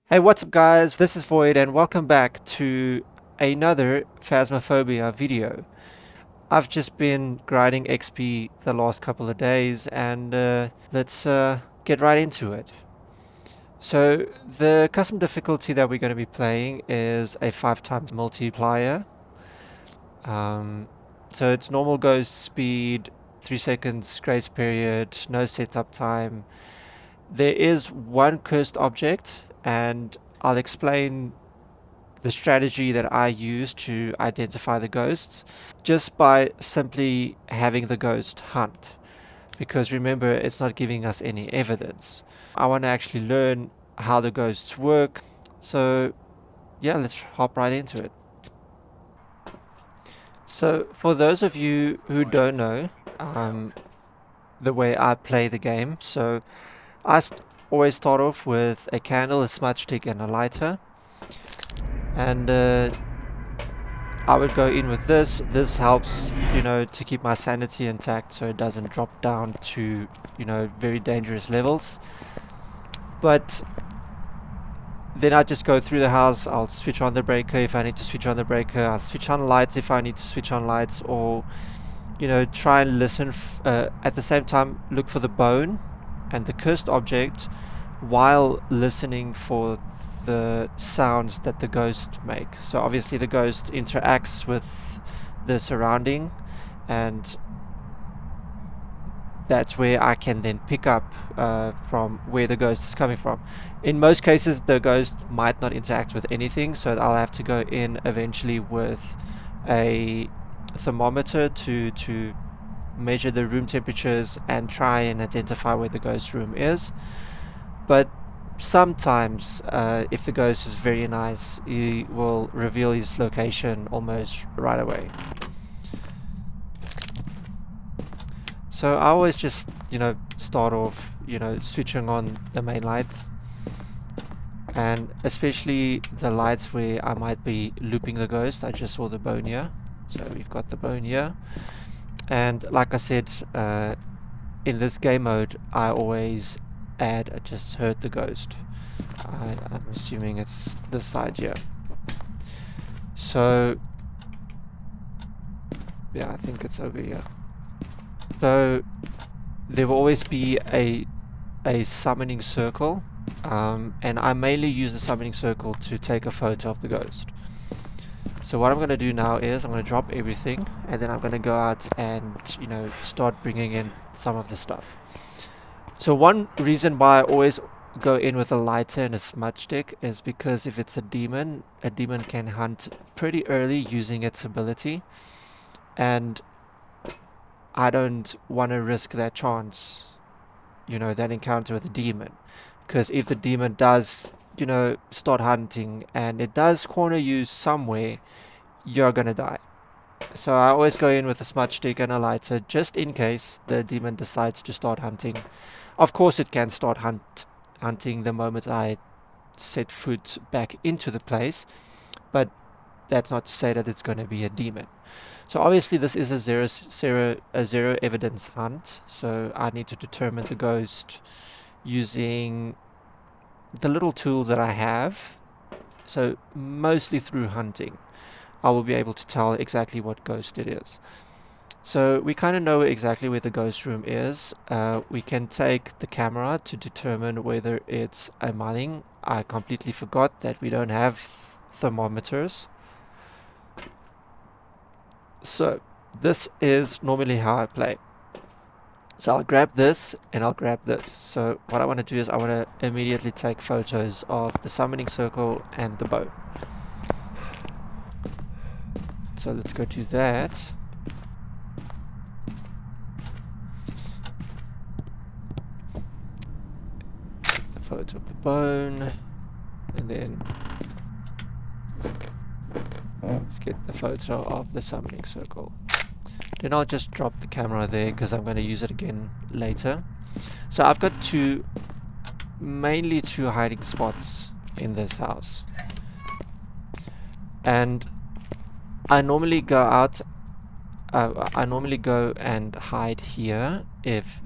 Hey, what's up guys? This is Void and welcome back to another Phasmophobia video. I've just been grinding XP the last couple of days and let's get right into it. So the custom difficulty that we're going to be playing is a 5 times multiplier. Um, so it's normal ghost speed, 3 seconds grace period, no setup time. There is one cursed object and I'll explain the strategy that I use to identify the ghosts just by simply having the ghost hunt. Because remember, it's not giving us any evidence. I want to actually learn how the ghosts work. So, yeah, let's hop right into it. So, for those of you who don't know the way I play the game, so always start off with a candle, a smudge stick, and a lighter. And I would go in with this. This helps, to keep my sanity intact so it doesn't drop down to, very dangerous levels. But then I just go through the house. I'll switch on the breaker if I need to switch on the breaker. I'll switch on lights if I need to switch on lights, or, try and listen. At the same time, look for the bone and the cursed object while listening for the sounds that the ghost make. So obviously the ghost interacts with the surrounding, and that's where I can then pick up from where the ghost is coming from. In most cases the ghost might not interact with anything, so I'll have to go in eventually with a thermometer to measure the room temperatures and try and identify where the ghost room is. But sometimes, if the ghost is very nice, he will reveal his location almost right away. So I always just, start off, switching on the main lights. And especially the lights where I might be looping the ghost. I just saw the bone here. So we've got the bone here. And like I said, in this game mode, I always I just heard the ghost. I'm assuming it's this side here. So yeah, I think it's over here. So there will always be a summoning circle, and I mainly use the summoning circle to take a photo of the ghost. So what I'm going to do now is I'm going to drop everything, and then I'm going to go out and start bringing in some of the stuff. So one reason why I always go in with a lighter and a smudge stick is because if it's a demon can hunt pretty early using its ability, and I don't want to risk that chance, that encounter with a demon. Because if the demon does, start hunting and it does corner you somewhere, you're gonna die. So I always go in with a smudge stick and a lighter just in case the demon decides to start hunting. Of course it can start hunting the moment I set foot back into the place, but that's not to say that it's going to be a demon. So obviously this is a zero evidence hunt, so I need to determine the ghost using the little tools that I have. So mostly through hunting, I will be able to tell exactly what ghost it is. So we kind of know exactly where the ghost room is. We can take the camera to determine whether it's a mining. I completely forgot that we don't have thermometers. So this is normally how I play. So I'll grab this and I'll grab this. So what I want to do is I want to immediately take photos of the summoning circle and the bow. So let's go do that. The photo of the bone, and then let's get the photo of the summoning circle. Then I'll just drop the camera there because I'm going to use it again later. So I've got mainly two hiding spots in this house, and I normally go out. I normally go and hide here if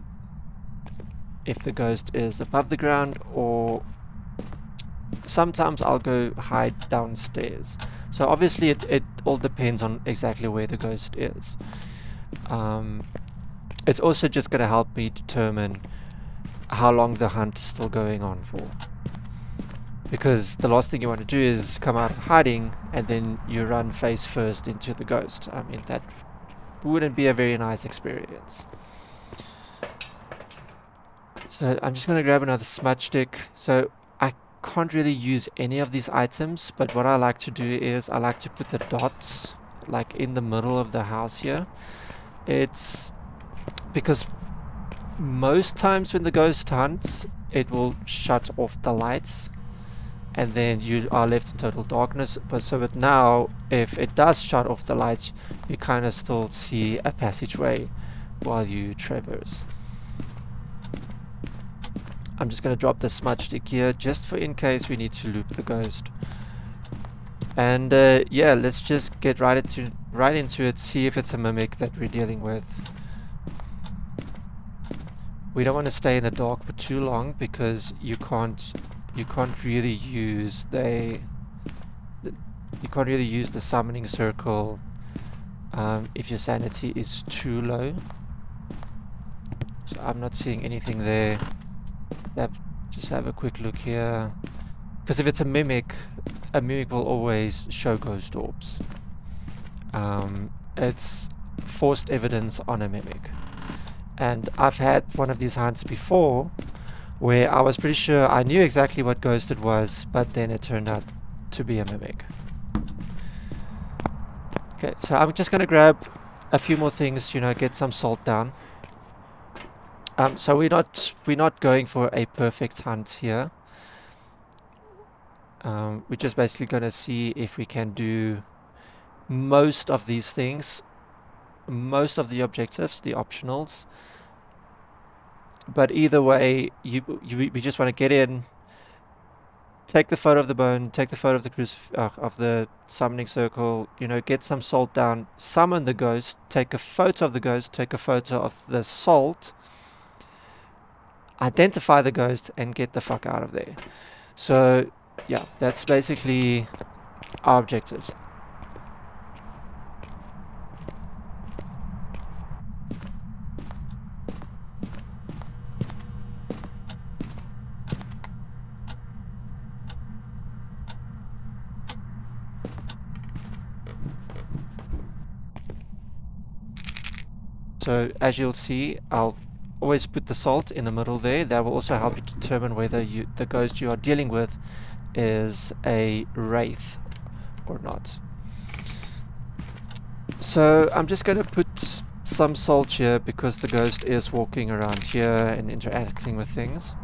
the ghost is above the ground or sometimes I'll go hide downstairs. So obviously it all depends on exactly where the ghost is. It's also just going to help me determine how long the hunt is still going on for. Because the last thing you want to do is come out hiding and then you run face first into the ghost. I mean, that wouldn't be a very nice experience. So I'm just going to grab another smudge stick. So I can't really use any of these items, but what I like to do is I like to put the dots like in the middle of the house here. It's because most times when the ghost hunts, it will shut off the lights and then you are left in total darkness. But now, if it does shut off the lights, you kind of still see a passageway while you traverse. I'm just going to drop the smudge stick here just for in case we need to loop the ghost. And yeah, let's just get right into it, see if it's a mimic that we're dealing with. We don't want to stay in the dark for too long because you can't really use the summoning circle if your sanity is too low. So I'm not seeing anything there. Just have a quick look here, because if it's a mimic will always show ghost orbs. It's forced evidence on a mimic. And I've had one of these hunts before where I was pretty sure I knew exactly what ghost it was, but then it turned out to be a mimic. Okay, so I'm just going to grab a few more things, get some salt down. So we're not going for a perfect hunt here. We're just basically going to see if we can do most of these things, most of the objectives, the optionals. But either way, we just want to get in, take the photo of the bone, take the photo of the summoning circle, get some salt down, summon the ghost, take a photo of the ghost, take a photo of the salt, identify the ghost, and get the fuck out of there. So yeah, that's basically our objectives. So as you'll see, I'll always put the salt in the middle there. That will also help you determine whether the ghost you are dealing with is a wraith or not. So I'm just going to put some salt here because the ghost is walking around here and interacting with things.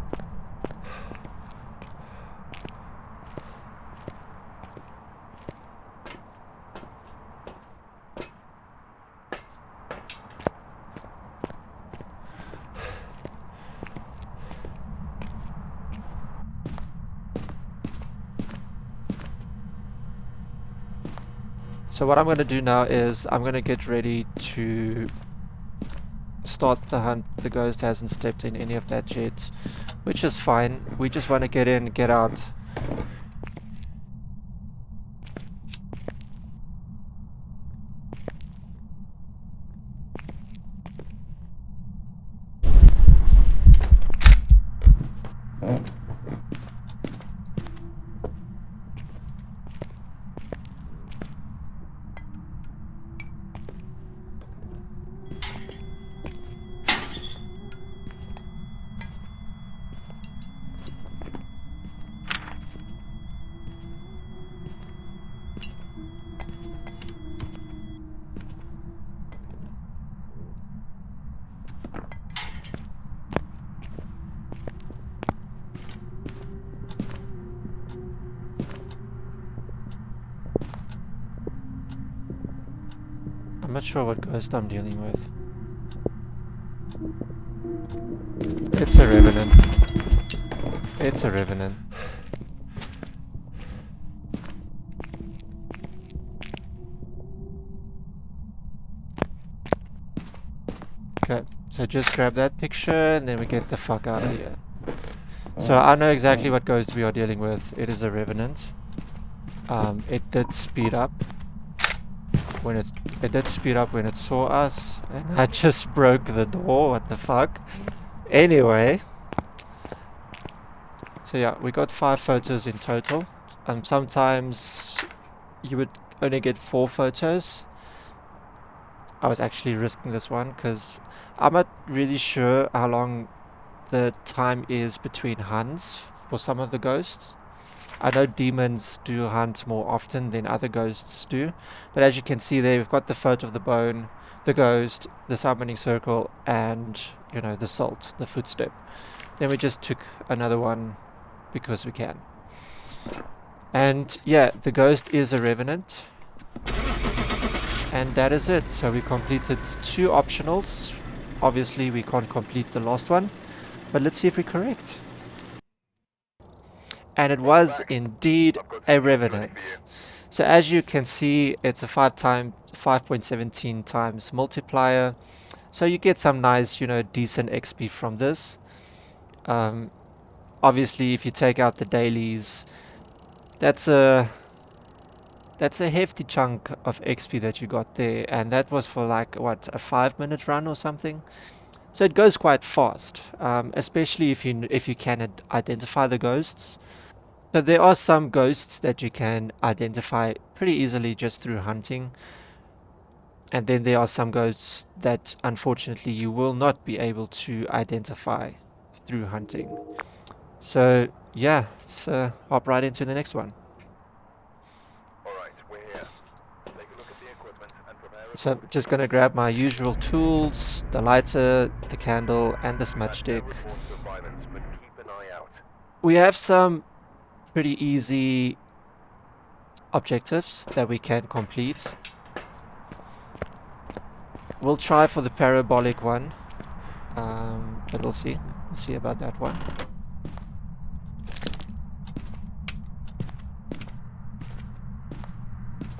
So what I'm going to do now is I'm going to get ready to start the hunt. The ghost hasn't stepped in any of that yet, which is fine. We just want to get in, get out. I'm not sure what ghost I'm dealing with. It's a revenant. It's a revenant. Okay, so just grab that picture and then we get the fuck out of here. So I know exactly what ghost we are dealing with. It is a revenant. It did speed up when it saw us, and I just broke the door. What the fuck? Anyway, so yeah, we got 5 photos in total. Sometimes you would only get 4 photos. I was actually risking this one because I'm not really sure how long the time is between hunts for some of the ghosts. I know demons do hunt more often than other ghosts do, but as you can see there, we've got the photo of the bone, the ghost, the summoning circle, and, you know, the salt, the footstep. Then we just took another one because we can. And yeah, the ghost is a revenant. And that is it. So we completed 2 optionals. Obviously we can't complete the last one, but let's see if we're correct. And it was indeed a revenant. So as you can see, it's a 5.17 times multiplier. So you get some nice, you know, decent XP from this. Obviously, if you take out the dailies, that's a hefty chunk of XP that you got there, and that was for like what, a 5-minute run or something. So it goes quite fast, especially if you can identify the ghosts. So there are some ghosts that you can identify pretty easily just through hunting. And then there are some ghosts that unfortunately you will not be able to identify through hunting. So yeah, let's hop right into the next one. Alright, we're here. Take a look at the equipment and prepare a So I'm just going to grab my usual tools, the lighter, the candle, and the smudge stick. reports of violence, but keep an eye out. We have some pretty easy objectives that we can complete. We'll try for the parabolic one, but we'll see. We'll see about that one.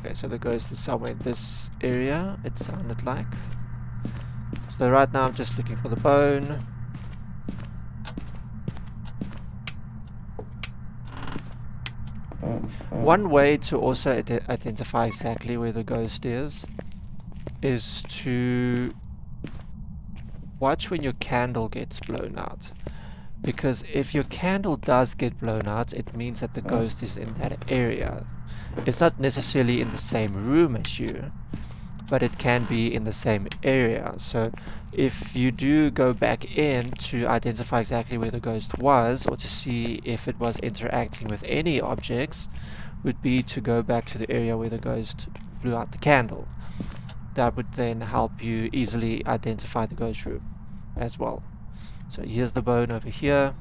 Okay, so the ghost is somewhere in this area, it sounded like. So right now I'm just looking for the bone. One way to also identify exactly where the ghost is to watch when your candle gets blown out. Because if your candle does get blown out, it means that the ghost is in that area. It's not necessarily in the same room as you, but it can be in the same area. So if you do go back in to identify exactly where the ghost was, or to see if it was interacting with any objects, would be to go back to the area where the ghost blew out the candle. That would then help you easily identify the ghost room as well. So here's the bone over here,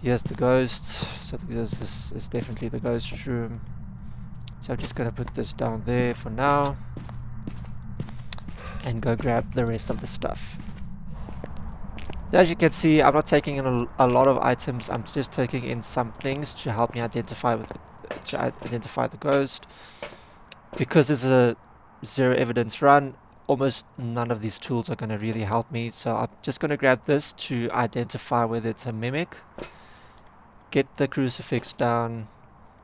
here's the ghost, so this is definitely the ghost room. So I'm just going to put this down there for now and go grab the rest of the stuff. So as you can see, I'm not taking in a lot of items. I'm just taking in some things to help me identify the ghost. Because this is a 0 evidence run, almost none of these tools are going to really help me. So I'm just going to grab this to identify whether it's a mimic. Get the crucifix down,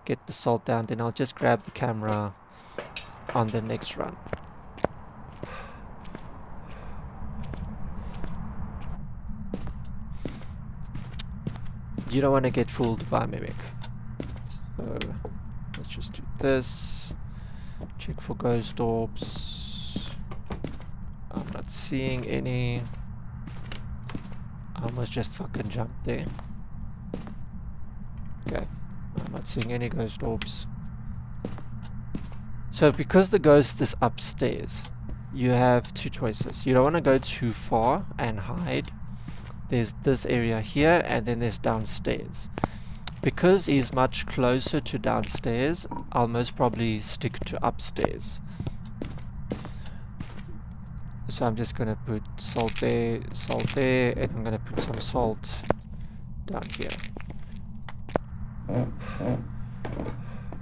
get the salt down, then I'll just grab the camera on the next run. You don't want to get fooled by mimic. So let's just do this. Check for ghost orbs. I'm not seeing any. I almost just fucking jumped there. Okay, I'm not seeing any ghost orbs. So because the ghost is upstairs, you have 2 choices. You don't want to go too far and hide. There's this area here, and then there's downstairs. Because he's much closer to downstairs, I'll most probably stick to upstairs. So I'm just going to put salt there, and I'm going to put some salt down here.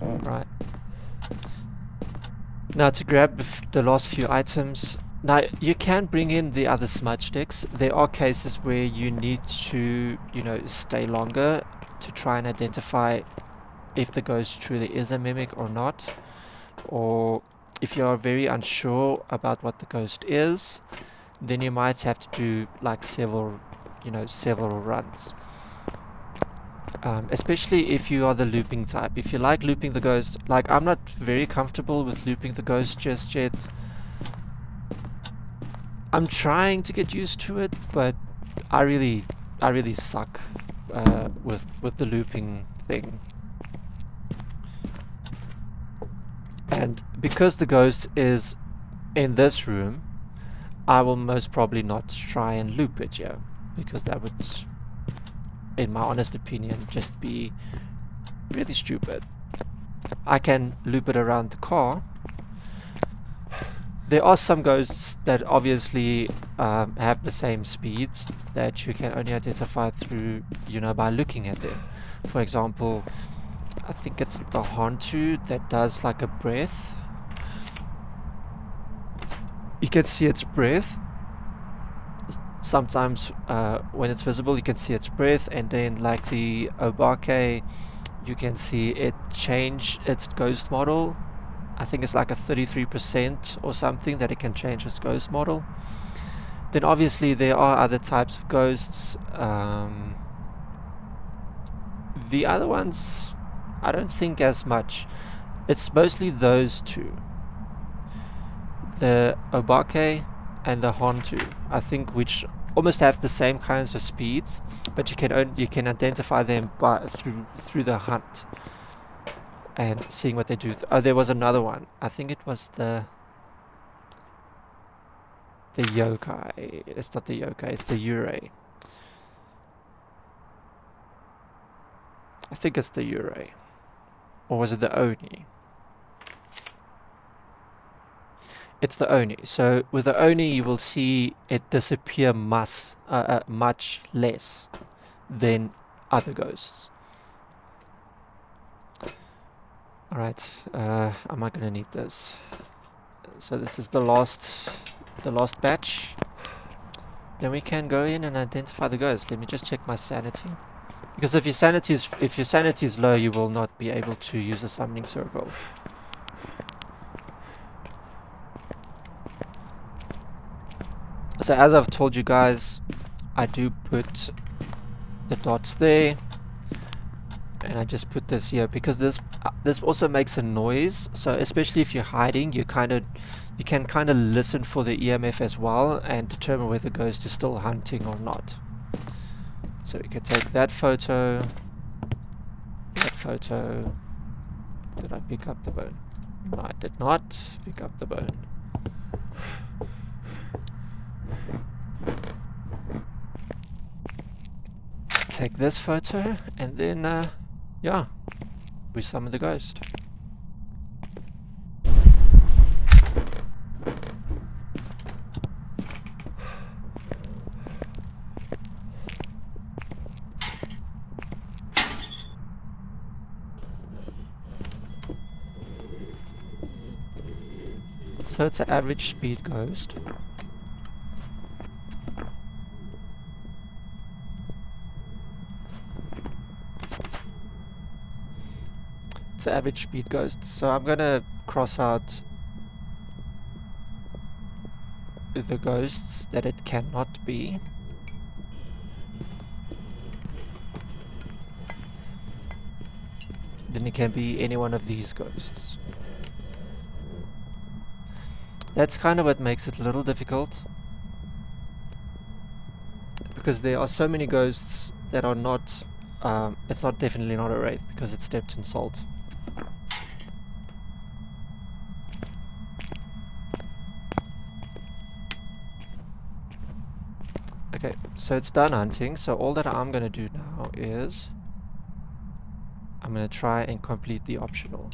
Right. Now to grab the last few items, Now, you can bring in the other smudge sticks. There are cases where you need to, you know, stay longer to try and identify if the ghost truly is a mimic or not. Or if you are very unsure about what the ghost is, then you might have to do like several runs. Especially if you are the looping type. If you like looping the ghost, like I'm not very comfortable with looping the ghost just yet. I'm trying to get used to it, but I really suck with the looping thing. And because the ghost is in this room, I will most probably not try and loop it, yeah, because that would, in my honest opinion, just be really stupid. I can loop it around the car. There are some ghosts that obviously have the same speeds that you can only identify through, you know, by looking at them. For example, I think it's the Hantu that does like a breath. You can see its breath. Sometimes when it's visible you can see its breath, and then like the Obake, you can see it change its ghost model. I think it's like a 33% or something that it can change its ghost model. Then obviously there are other types of ghosts. The other ones, I don't think as much. It's mostly those two. The Obake and the Hantu, I think, which almost have the same kinds of speeds, but you can identify them through the hunt and seeing what they do. Oh, there was another one. I think it was the yokai. It's not the yokai, it's the yurei. I think it's the yurei. Or was it the oni? It's the oni. So with the oni you will see it disappear much less than other ghosts. Alright, am I gonna need this? So this is the last batch. Then we can go in and identify the ghost. Let me just check my sanity. Because if your sanity is low, you will not be able to use the summoning circle. So as I've told you guys, I do put the dots there. And I just put this here because this also makes a noise. So especially if you're hiding, you can kind of listen for the EMF as well and determine whether the ghost is still hunting or not. So you can take that photo. Did I pick up the bone? No, I did not pick up the bone. Take this photo and then yeah, we summon the ghost. So it's an average speed ghost. It's an average speed ghost. So I'm gonna cross out the ghosts that it cannot be. Then it can be any one of these ghosts. That's kind of what makes it a little difficult, because there are so many ghosts that are not, it's not definitely not a wraith because it's stepped in salt. Okay, so it's done hunting, so all that I'm gonna do now is I'm gonna try and complete the optional.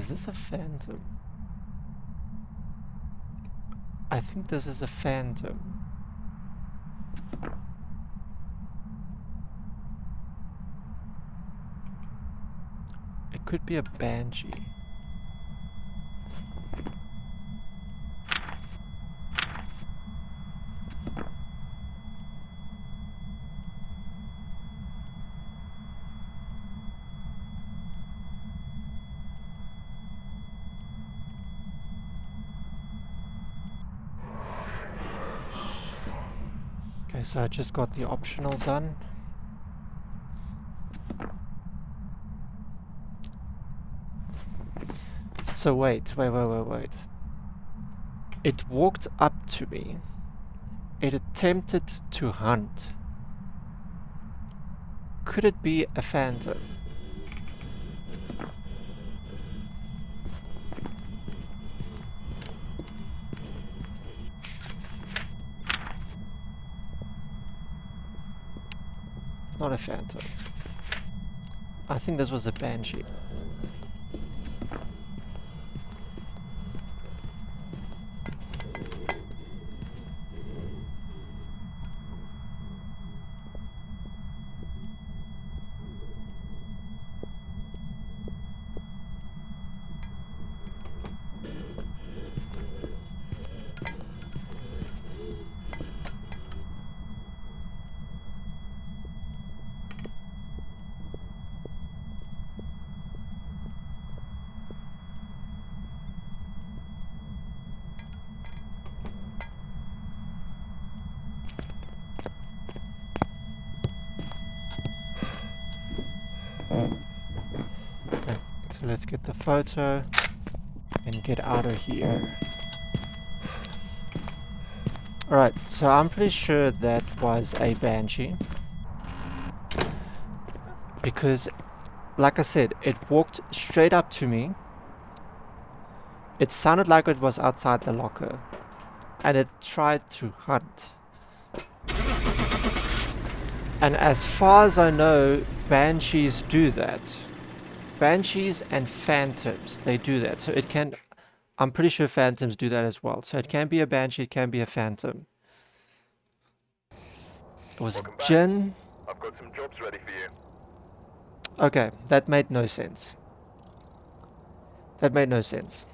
Is this a phantom? I think this is a phantom. It could be a banshee. Okay, so I just got the optional done. So wait. It walked up to me. It attempted to hunt. Could it be a phantom? It's not a phantom. I think this was a banshee. Okay, so let's get the photo and get out of here. Alright, so I'm pretty sure that was a banshee. Because, like I said, it walked straight up to me. It sounded like it was outside the locker. And it tried to hunt. And as far as I know, banshees do that. Banshees and phantoms, they do that. So it can... I'm pretty sure phantoms do that as well. So it can be a banshee, it can be a phantom. It was Welcome back. Jinn. I've got some jobs ready for you. Okay, that made no sense. That made no sense.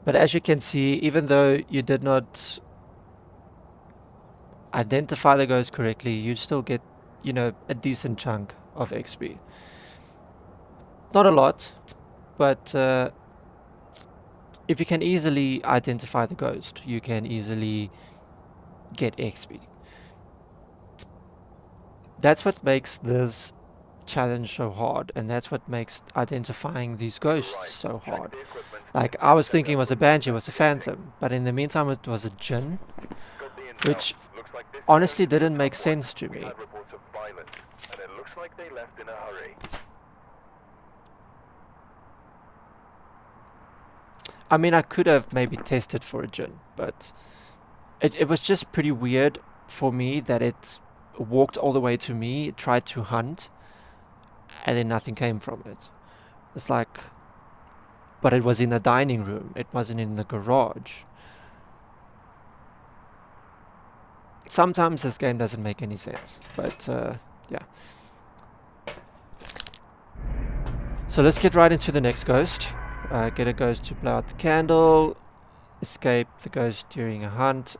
But as you can see, even though you did not identify the ghost correctly, you still get, you know, a decent chunk of XP. Not a lot, but if you can easily identify the ghost, you can easily get XP. That's what makes this challenge so hard, and that's what makes identifying these ghosts so hard. Like, I was thinking it was a banshee, it was a phantom, but in the meantime it was a Jinn, which honestly didn't make sense to me. Reports of violence, and it looks like they left in a hurry. I mean, I could have maybe tested for a Jinn, but it was just pretty weird for me that it walked all the way to me, it tried to hunt, and then nothing came from it. It's like, but it was in the dining room, it wasn't in the garage. Sometimes this game doesn't make any sense, but yeah. So let's get right into the next ghost. Get a ghost to blow out the candle, escape the ghost during a hunt,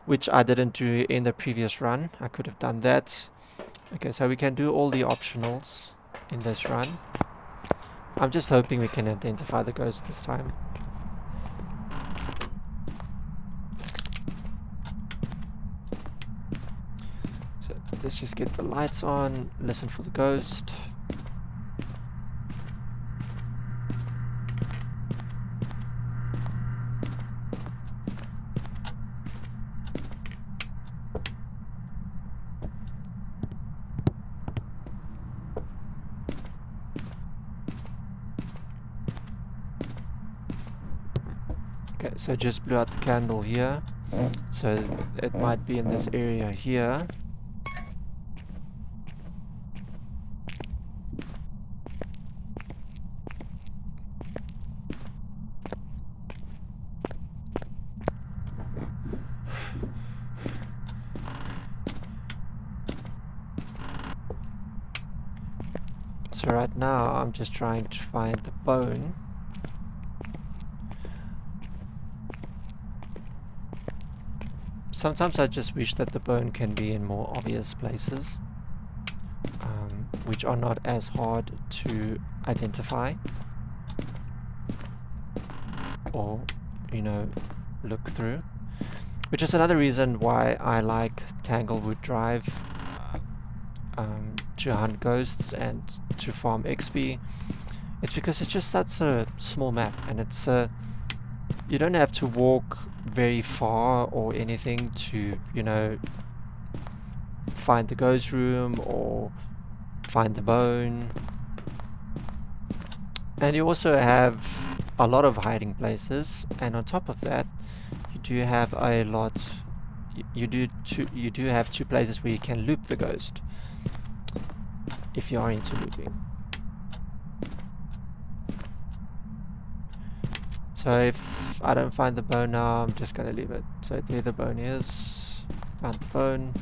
which I didn't do in the previous run. I could have done that. Okay, so we can do all the optionals in this run. I'm just hoping we can identify the ghost this time. So let's just get the lights on, listen for the ghost. Okay, so just blew out the candle here. So it might be in this area here. So right now I'm just trying to find the bone. Sometimes I just wish that the bone can be in more obvious places, which are not as hard to identify or, you know, look through. Which is another reason why I like Tanglewood Drive to hunt ghosts and to farm XP. It's because it's just such a small map, and it's you don't have to walk very far or anything to, you know, find the ghost room or find the bone. And you also have a lot of hiding places, and on top of that you do have a lot, you do have 2 places where you can loop the ghost if you are into looping. So if I don't find the bone now, I'm just gonna leave it. So there the bone is. Found the bone.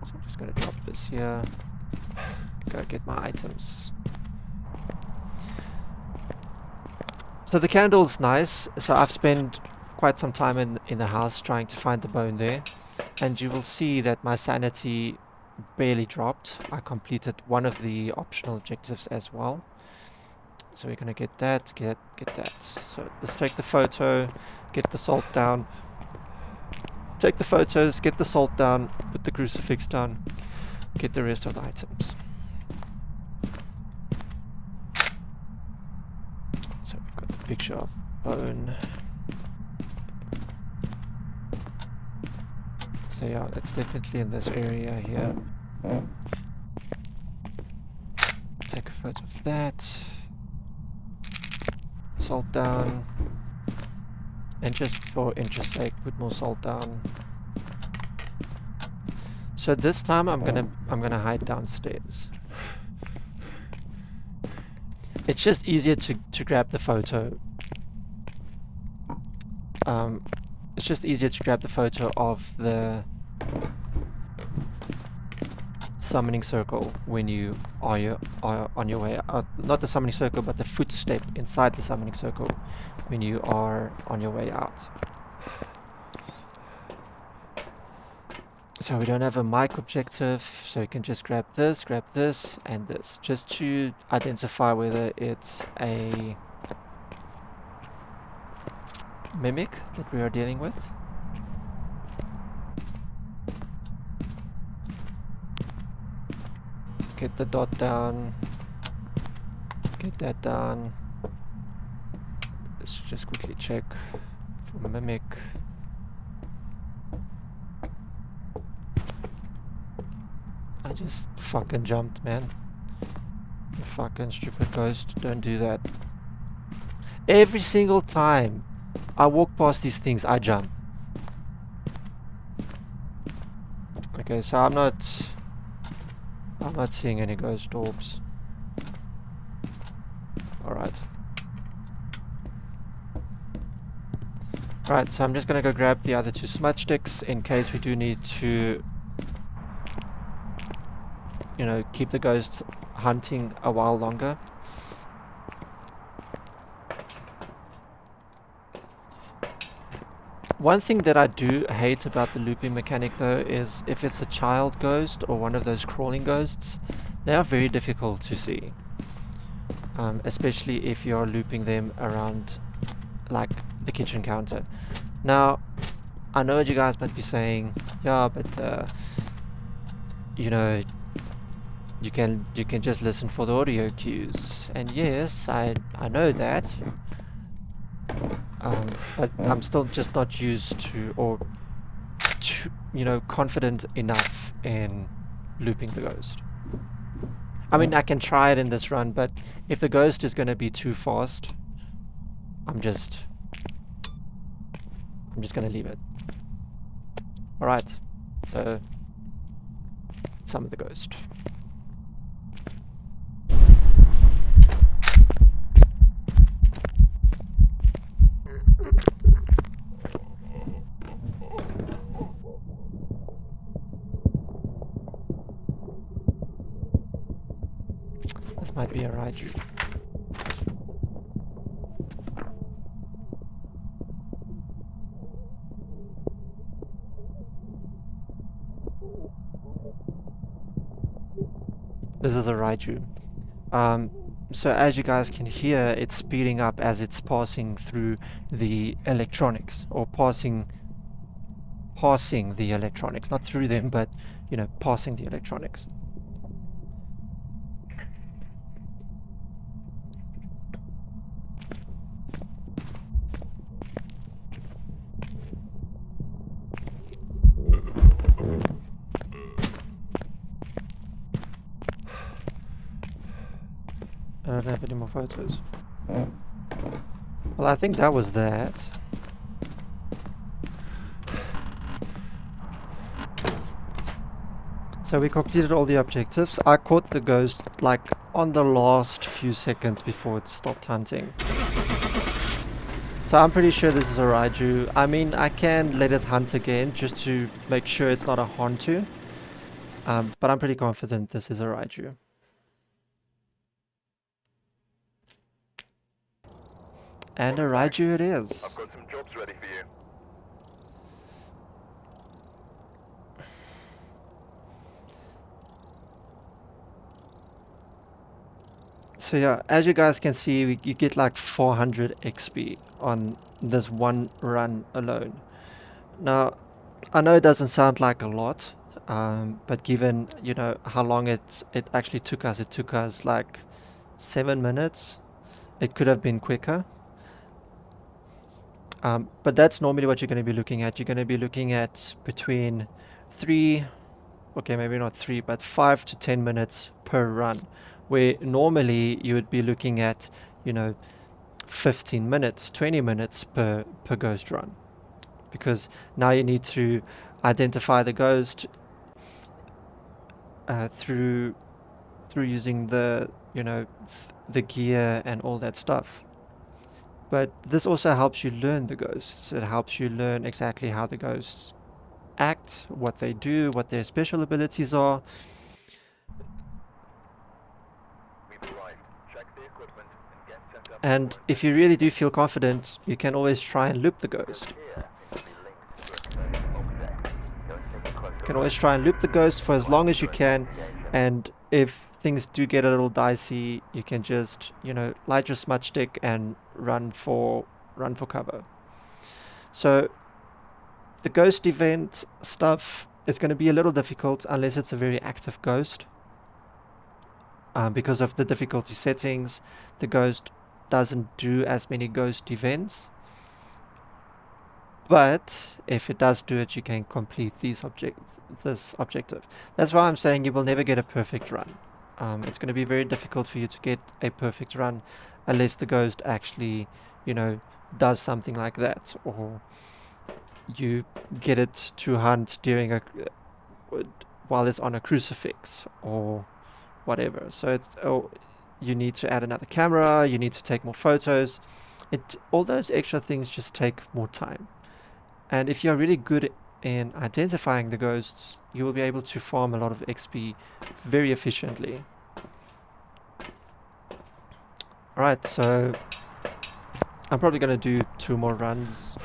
So I'm just gonna drop this here. Go get my items. So the candle's nice. So I've spent quite some time in the house trying to find the bone there. And you will see that my sanity barely dropped. I completed one of the optional objectives as well. So we're gonna get that, get that. So let's take the photo, get the salt down. Take the photos, get the salt down, put the crucifix down, get the rest of the items. So we've got the picture of bone. So yeah, it's definitely in this area here. Take a photo of that. Salt down, and just for interest's sake, put more salt down. So this time I'm gonna hide downstairs. It's just easier to grab the photo. It's just easier to grab the photo of the summoning circle when you are on your way out. Not the summoning circle, but the footstep inside the summoning circle when you are on your way out. So we don't have a mic objective, so you can just grab this, and this, just to identify whether it's a mimic that we are dealing with. So get the dot down, get that down. Let's just quickly check for mimic. I just fucking jumped, man. You fucking stupid ghost, don't do that. Every single time I walk past these things, I jump. Okay, so I'm not seeing any ghost orbs. Alright. Right, so I'm just gonna go grab the other 2 smudge sticks in case we do need to, you know, keep the ghosts hunting a while longer. One thing that I do hate about the looping mechanic though is if it's a child ghost or one of those crawling ghosts, they are very difficult to see. Especially if you're looping them around like the kitchen counter. Now, I know what you guys might be saying, yeah, but you know, you can just listen for the audio cues. And yes, I know that. But I'm still just not used to, or you know, confident enough in looping the ghost. I mean, I can try it in this run, but if the ghost is going to be too fast, I'm just going to leave it. Alright, so summon the ghost. might be a Raiju. This is a Raiju. So as you guys can hear, it's speeding up as it's passing through the electronics, or passing the electronics, not through them, but you know, passing the electronics. I don't have any more photos. Well, I think that was that. So we completed all the objectives. I caught the ghost like on the last few seconds before it stopped hunting. So I'm pretty sure this is a Raiju. I mean, I can let it hunt again just to make sure it's not a Hantu. But I'm pretty confident this is a Raiju. And a Raiju it is. I've got some jobs ready for you. So yeah, as you guys can see, you get like 400 XP on this one run alone. Now, I know it doesn't sound like a lot, but given, you know, how long it actually took us like 7 minutes. It could have been quicker. But that's normally what you're going to be looking at. You're going to be looking at between 3, okay, maybe not 3, but 5 to 10 minutes per run. Where normally you would be looking at, you know, 15 minutes, 20 minutes per ghost run. Because now you need to identify the ghost through using the, you know, the gear and all that stuff. But this also helps you learn the ghosts. It helps you learn exactly how the ghosts act, what they do, what their special abilities are. We've arrived. Check the equipment and get set up. And if you really do feel confident, you can always try and loop the ghost. Here, it will be linked to a certain object. Don't take a closer You can always try and loop the ghost for as long as you can, and if things do get a little dicey, you can just, you know, light your smudge stick and run for cover. So the ghost event stuff is going to be a little difficult unless it's a very active ghost. Because of the difficulty settings, the ghost doesn't do as many ghost events. But if it does do it, you can complete this objective. That's why I'm saying you will never get a perfect run. It's going to be very difficult for you to get a perfect run unless the ghost actually, you know, does something like that, or you get it to hunt during while it's on a crucifix or whatever. So it's you need to add another camera, you need to take more photos. All those extra things just take more time. And if you're really good in identifying the ghosts, you will be able to farm a lot of XP very efficiently. Alright, so I'm probably going to do 2 more runs.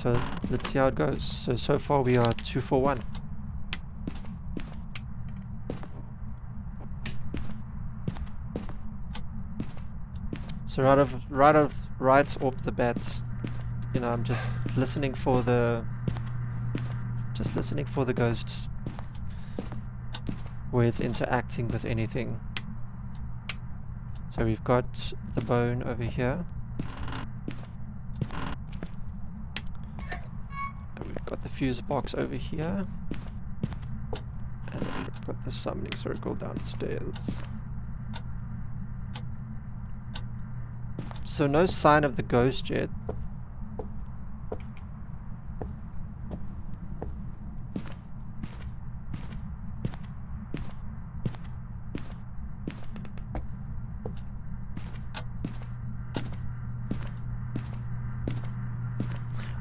So let's see how it goes. So far we are 2 for 1. So right off the bat, you know, I'm just listening for the ghosts where it's interacting with anything. So we've got the bone over here, and we've got the fuse box over here, and then we've got the summoning circle downstairs. So no sign of the ghost yet.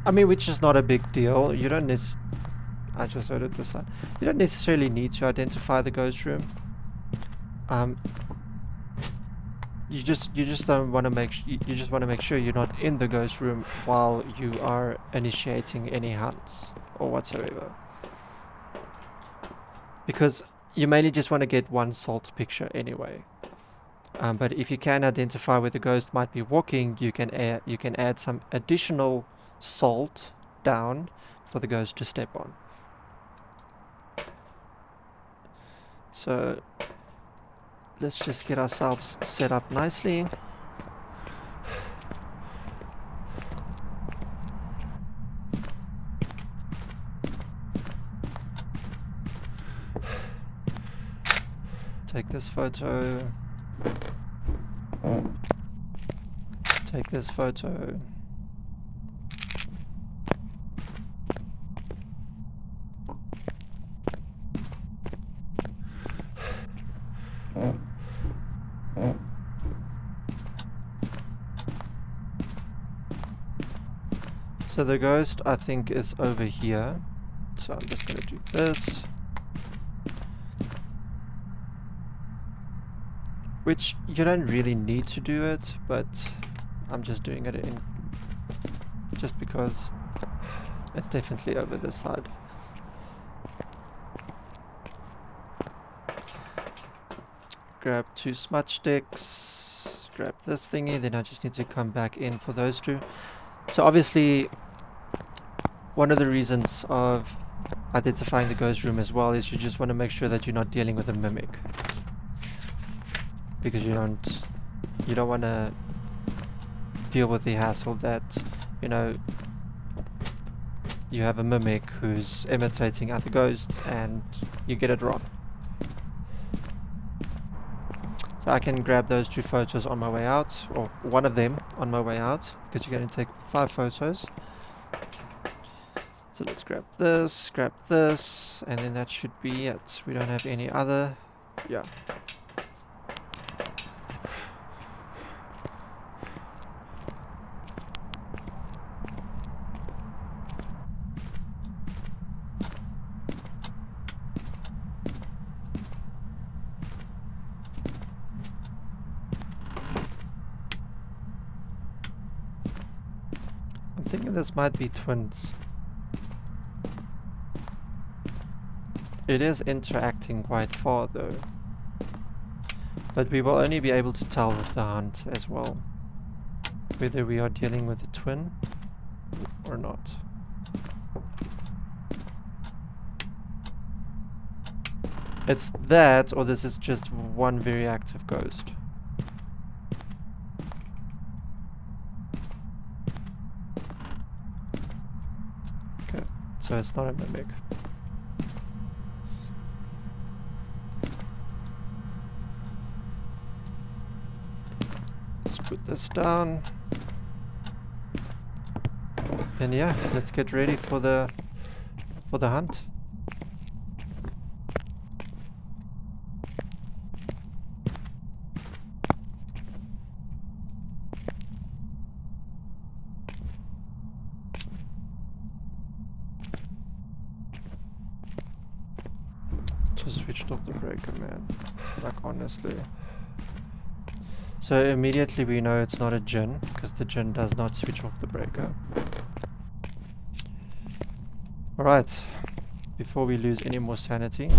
I mean, which is not a big deal. You don't I just heard it this side. You don't necessarily need to identify the ghost room. Um, you just don't want to you just want to make sure you're not in the ghost room while you are initiating any hunts or whatsoever. Because you mainly just want to get one salt picture anyway. But if you can identify where the ghost might be walking, you can add some additional salt down for the ghost to step on. So let's just get ourselves set up nicely. Take this photo. Take this photo. So the ghost, I think, is over here. So I'm just going to do this. Which you don't really need to do it, but I'm just doing it just because it's definitely over this side. Grab 2 smudge sticks. Grab this thingy. Then I just need to come back in for those 2. So obviously, one of the reasons of identifying the ghost room as well is you just want to make sure that you're not dealing with a mimic, because you don't want to deal with the hassle that, you know, you have a mimic who's imitating other ghosts and you get it wrong. So I can grab those 2 photos on my way out, or one of them on my way out, because you're going to take 5 photos. So let's grab this, and then that should be it. We don't have any other. Yeah. I'm thinking this might be twins. It is interacting quite far though. But we will only be able to tell with the hunt as well whether we are dealing with a twin or not. It's that, or this is just one very active ghost. Okay, so it's not a mimic. Let's put this down. And yeah, let's get ready for the hunt. Just switched off the breaker, man. Like, honestly. So immediately we know it's not a djinn, because the djinn does not switch off the breaker. Alright, before we lose any more sanity.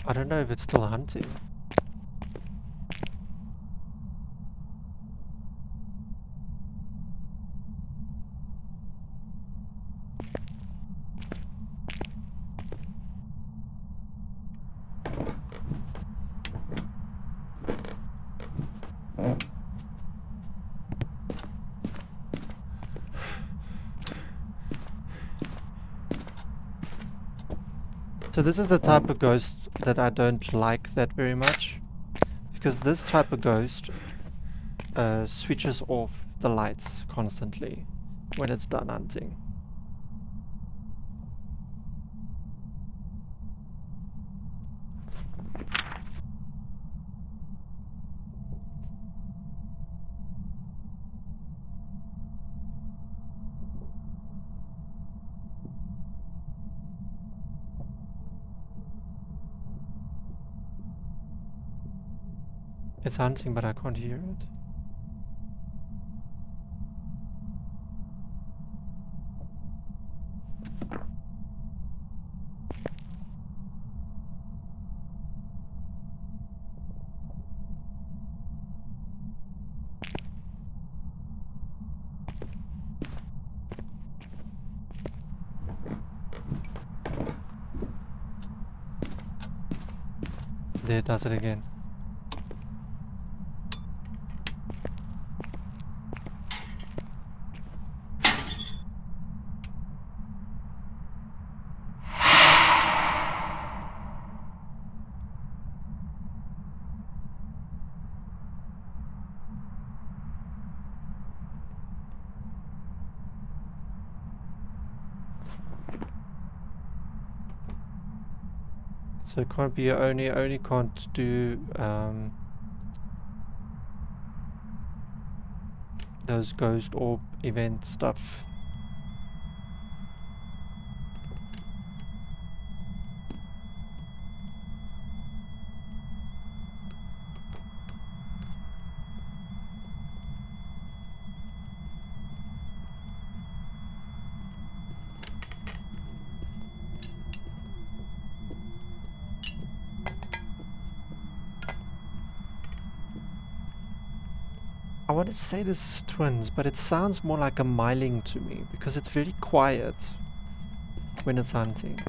I don't know if it's still hunting. this is the type of ghost that I don't like that very much, because this type of ghost switches off the lights constantly when it's done hunting. It's hunting, but I can't hear it. There, it does it again. So it can't be only can't do those ghost orb event stuff. I want to say this is twins, but it sounds more like a myling to me because it's very quiet when it's hunting.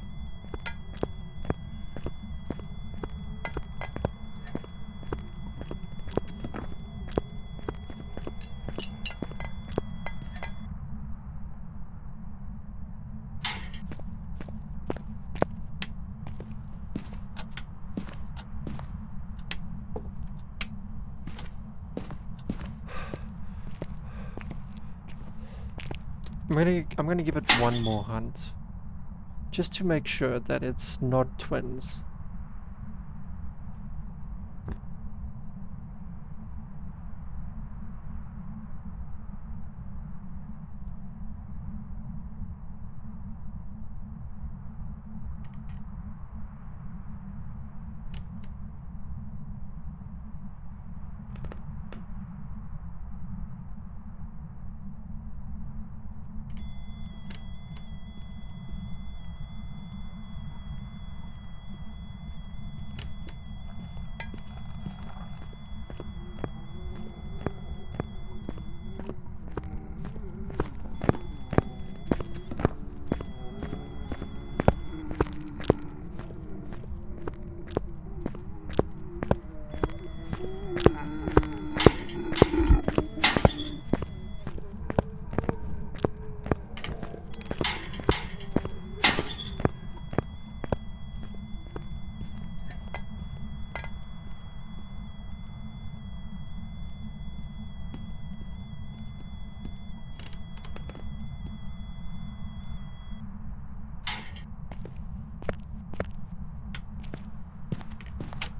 I'm gonna give it one more hunt, just to make sure that it's not twins.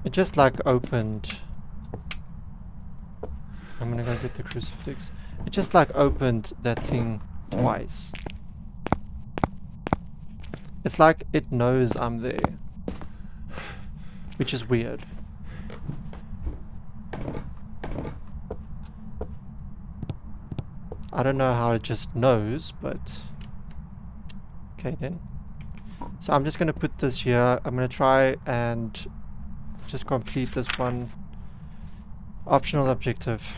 It just like opened. I'm gonna go get the crucifix. It just like opened that thing twice. It's like it knows I'm there, which is weird. I don't know how it just knows, but okay then. So I'm just gonna put this here. I'm gonna try and just complete this one optional objective.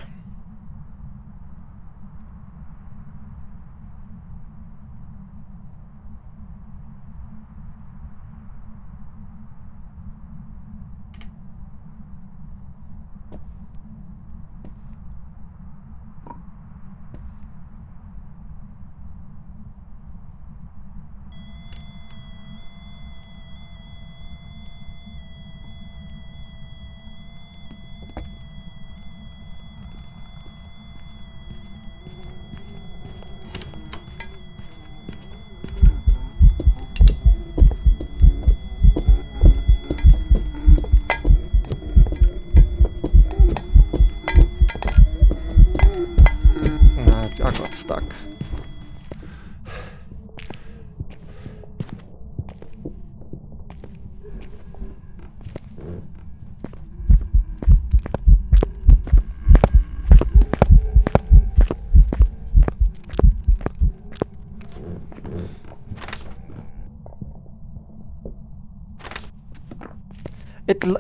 stuck.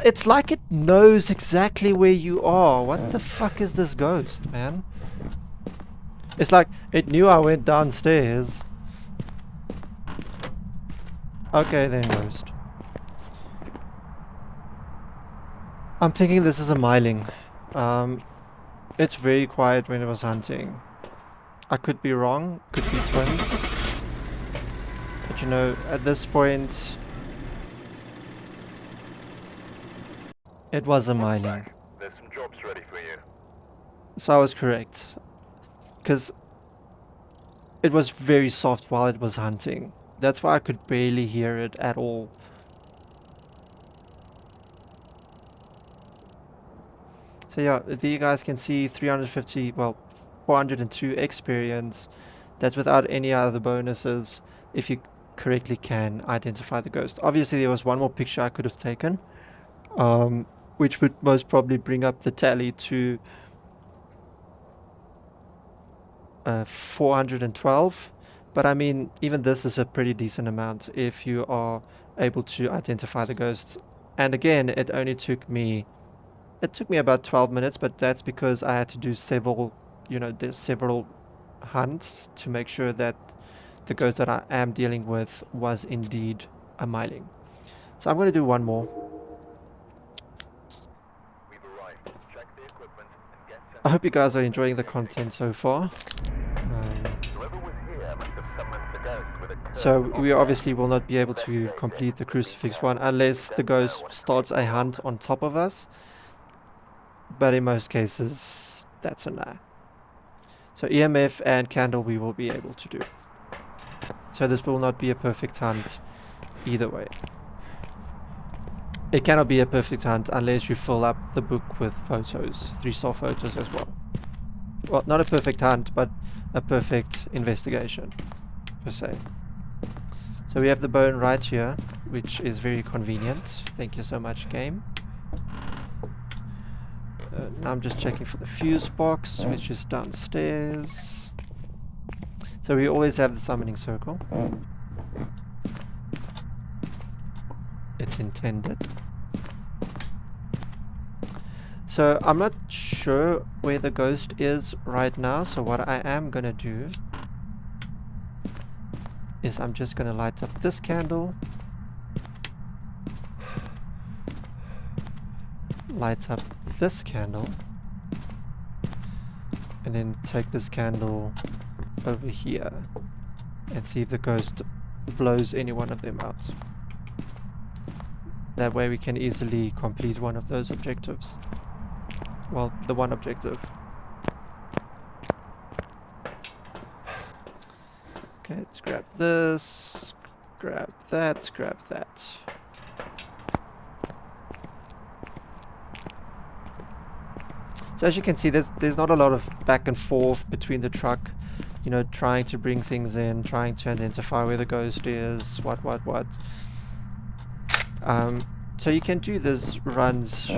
It's like it knows exactly where you are. What the fuck is this ghost, man? It's like it knew I went downstairs. Okay, then ghost. I'm thinking this is a myling. It's very quiet when it was hunting. I could be wrong, could be twins. But you know, at this point, it was a myling. There's some jobs ready for you. So I was correct. Because it was very soft while it was hunting. That's why I could barely hear it at all. So yeah, there you guys can see 350, well, 402 experience. That's without any other bonuses, if you correctly can identify the ghost. Obviously there was one more picture I could have taken, which would most probably bring up the tally to 412. But I mean, even this is a pretty decent amount if you are able to identify the ghosts. And again, it took me about 12 minutes, but that's because I had to do several, you know, there's several hunts to make sure that the ghost that I am dealing with was indeed a myling. So I'm going to do one more. We've arrived. Check the equipment and get set. I hope you guys are enjoying the content so far. Whoever was here must have summoned the ghost with a curse So on we them. obviously will not be able to complete the crucifix one unless the ghost starts a hunt on top of us. But in most cases, that's a no. So EMF and candle we will be able to do. So this will not be a perfect hunt either way. It cannot be a perfect hunt unless you fill up the book with photos, 3-star photos as well. Well, not a perfect hunt, but a perfect investigation, per se. So we have the bone right here, which is very convenient. Thank you so much, game. Now I'm just checking for the fuse box, which is downstairs. So we always have the summoning circle. It's intended. So I'm not sure where the ghost is right now, so what I am gonna do is I'm just gonna light up this candle, light up this candle, and then take this candle over here and see if the ghost blows any one of them out. That way we can easily complete one of those objectives. Well, the one objective. Okay, let's grab this, grab that, grab that. So as you can see, there's not a lot of back and forth between the truck, you know, trying to bring things in, trying to identify where the ghost is, what. So you can do these runs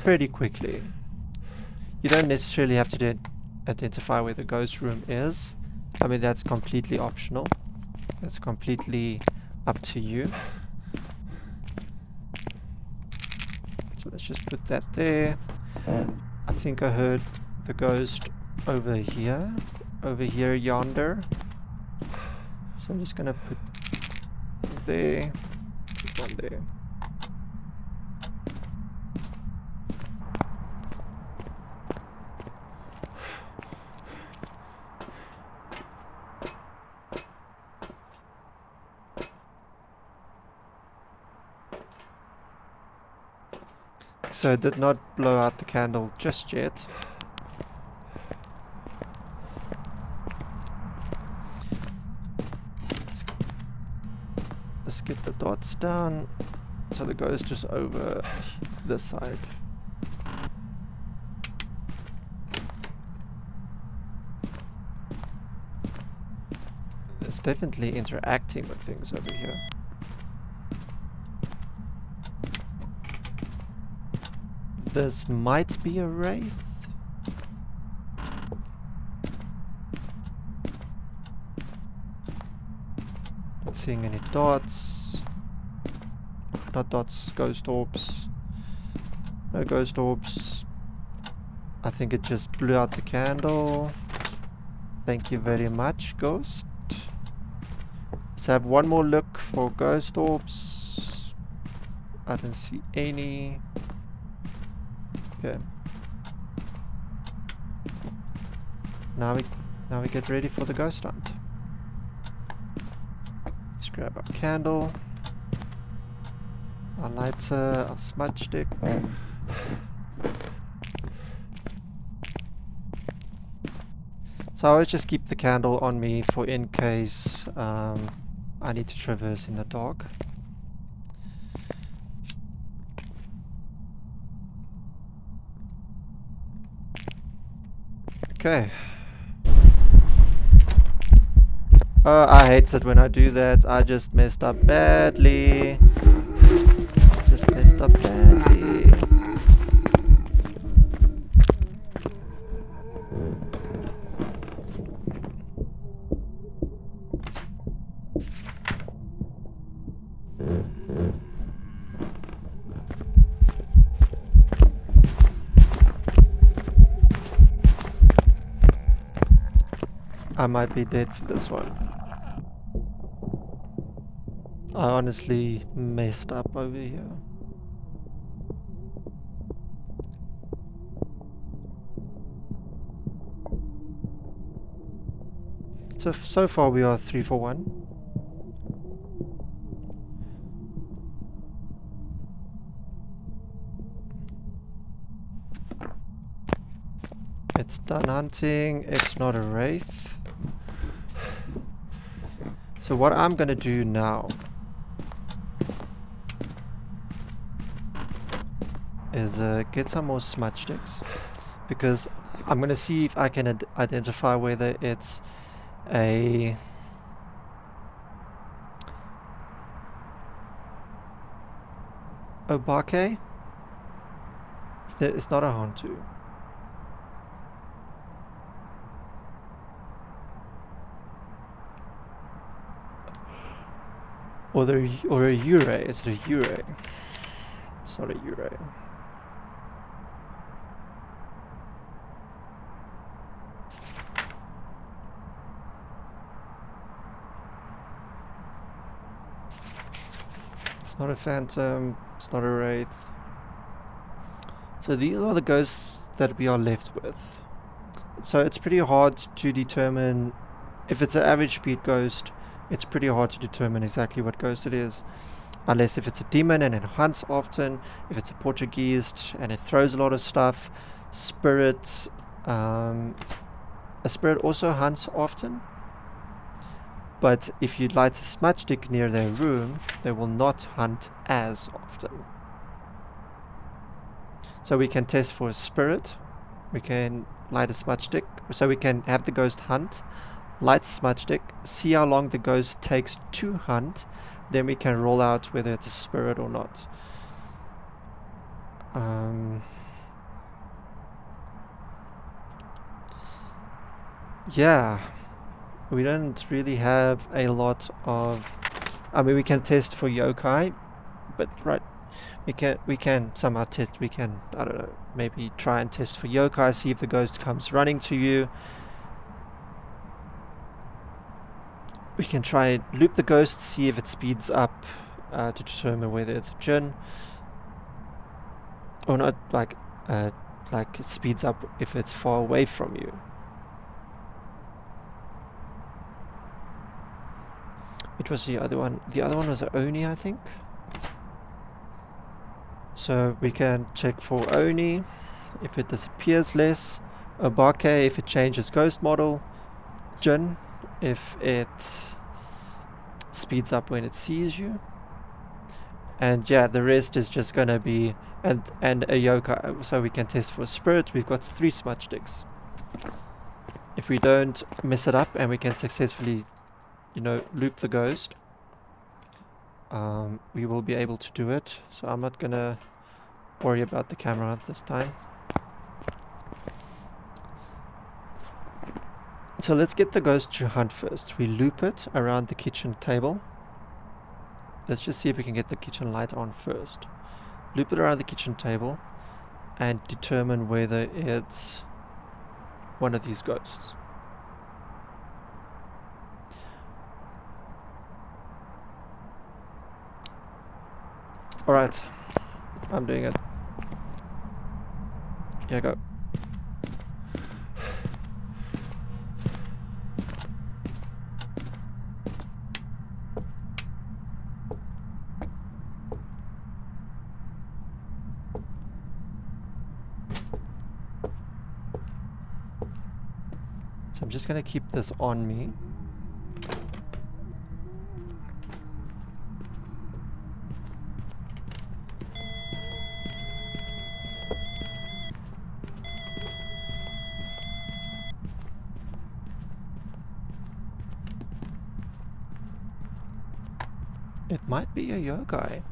pretty quickly. You don't necessarily have to identify where the ghost room is. I mean, that's completely optional. That's completely up to you. So let's just put that there. I think I heard the ghost over here yonder. So I'm just gonna put there, put one there. So it did not blow out the candle just yet. Let's get the dots down. So the ghost is over this side. It's definitely interacting with things over here. This might be a wraith. Not seeing any dots. Not dots, ghost orbs. No ghost orbs. I think it just blew out the candle. Thank you very much, ghost. Let's have one more look for ghost orbs. I don't see any. Okay. Now we get ready for the ghost hunt. Let's grab our candle, our lighter, our smudge stick. So I always just keep the candle on me for in case I need to traverse in the dark. Okay. Oh, I hate it when I do that. I just messed up badly. Just messed up badly. I might be dead for this one. I honestly messed up over here. So far we are 3 for 1. It's done hunting. It's not a wraith. So what I'm gonna do now is get some more smudge sticks, because I'm gonna see if I can identify whether it's a obake. It's not a Hantu. Or a Yurei. Is it a Yurei? It's not a Yurei. It's not a phantom. It's not a wraith. So these are the ghosts that we are left with. So it's pretty hard to determine if it's an average speed ghost. It's pretty hard to determine exactly what ghost it is, unless if it's a demon and it hunts often, if it's a Portuguese and it throws a lot of stuff. Spirit, a spirit also hunts often, but if you light a smudge stick near their room, they will not hunt as often. So we can test for a spirit. We can light a smudge stick, so we can have the ghost hunt. Light smudge stick, see how long the ghost takes to hunt, then we can roll out whether it's a spirit or not. Yeah, we don't really have a lot of. I mean, we can test for yokai, but right, we can somehow test. We can, I don't know, maybe try and test for yokai, see if the ghost comes running to you. We can try and loop the ghost, see if it speeds up to determine whether it's a djinn. Or not, like it speeds up if it's far away from you. It was the other one. The other one was a Oni, I think. So we can check for Oni if it disappears less. Obake if it changes ghost model. Djinn if it speeds up when it sees you. And yeah, the rest is just gonna be and a yokai. So we can test for a spirit. We've got 3 smudge sticks. If we don't mess it up and we can successfully you know, loop the ghost, we will be able to do it. So I'm not gonna worry about the camera this time. So let's get the ghost to hunt first. We loop it around the kitchen table. Let's just see if we can get the kitchen light on first. Loop it around the kitchen table and determine whether it's one of these ghosts. Alright, I'm doing it. Here I go. So I'm just gonna keep this on me. It might be a yokai.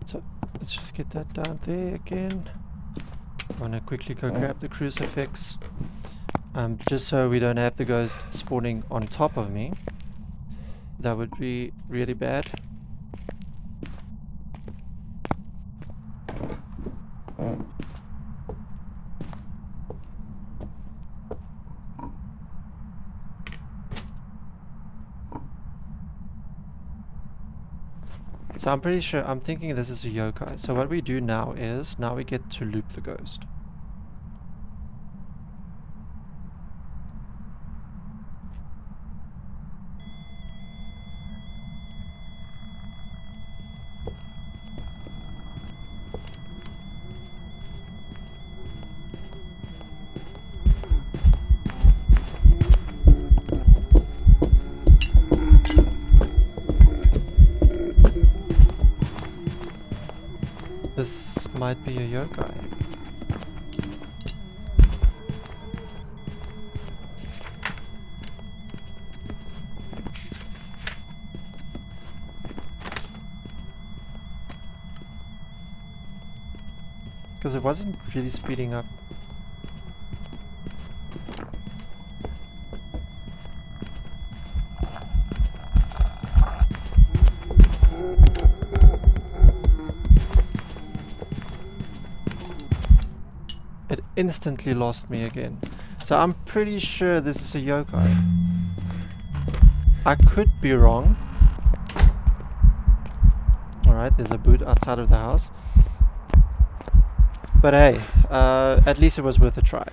So let's just get that down there again. I want to quickly go grab the crucifix. Just so we don't have the ghost spawning on top of me. That would be really bad. So I'm pretty sure, I'm thinking this is a yokai. So what we do now is, now we get to loop the ghost. This might be a yokai. Because it wasn't really speeding up. It instantly lost me again. So I'm pretty sure this is a yokai. I could be wrong. Alright, there's a boot outside of the house. But hey, at least it was worth a try.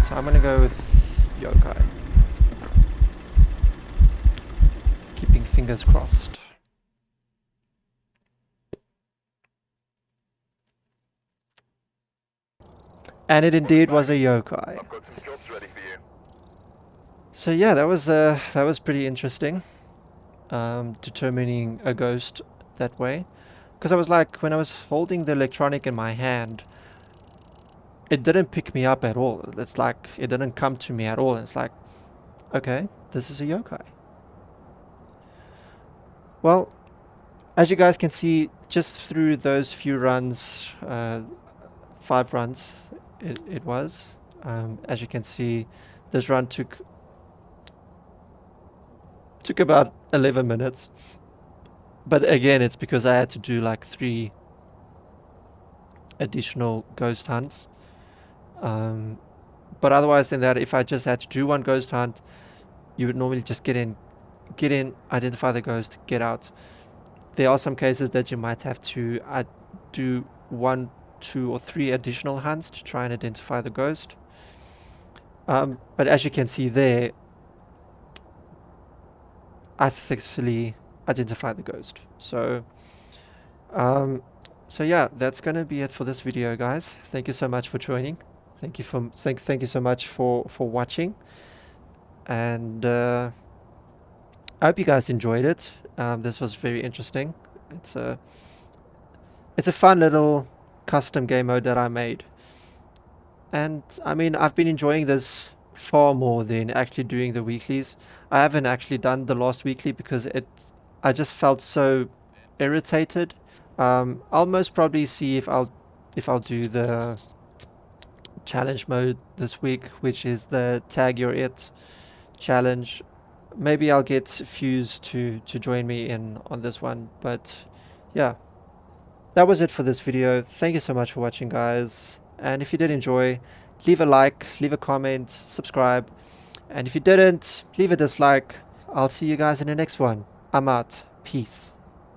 So I'm gonna go with yokai. Keeping fingers crossed. And it indeed was a yokai. I've got some jobs ready for you. So yeah, that was pretty interesting. Determining a ghost that way. Because I was like, when I was holding the electronic in my hand, it didn't pick me up at all. It's like, it didn't come to me at all. It's like, okay, this is a yokai. Well, as you guys can see, just through those few runs, 5 runs it was, as you can see, this run took about 11 minutes. But again, it's because I had to do like 3 additional ghost hunts. But otherwise than that, if I just had to do 1 ghost hunt, you would normally just get in, identify the ghost, get out. There are some cases that you might have to do 1 2 or 3 additional hunts to try and identify the ghost. But as you can see there, I successfully identified the ghost. So yeah, that's gonna be it for this video, guys. Thank you so much for joining. Thank you so much for watching, and I hope you guys enjoyed it. This was very interesting. It's a fun little custom game mode that I made, and I mean, I've been enjoying this far more than actually doing the weeklies. I haven't actually done the last weekly because I just felt so irritated. I'll most probably see if I'll do the challenge mode this week, which is the Tag Your It challenge. Maybe I'll get Fuse to join me in on this one. But yeah, that was it for this video. Thank you so much for watching, guys. And if you did enjoy, leave a like, leave a comment, subscribe. And if you didn't, leave a dislike. I'll see you guys in the next one. I'm out. Peace.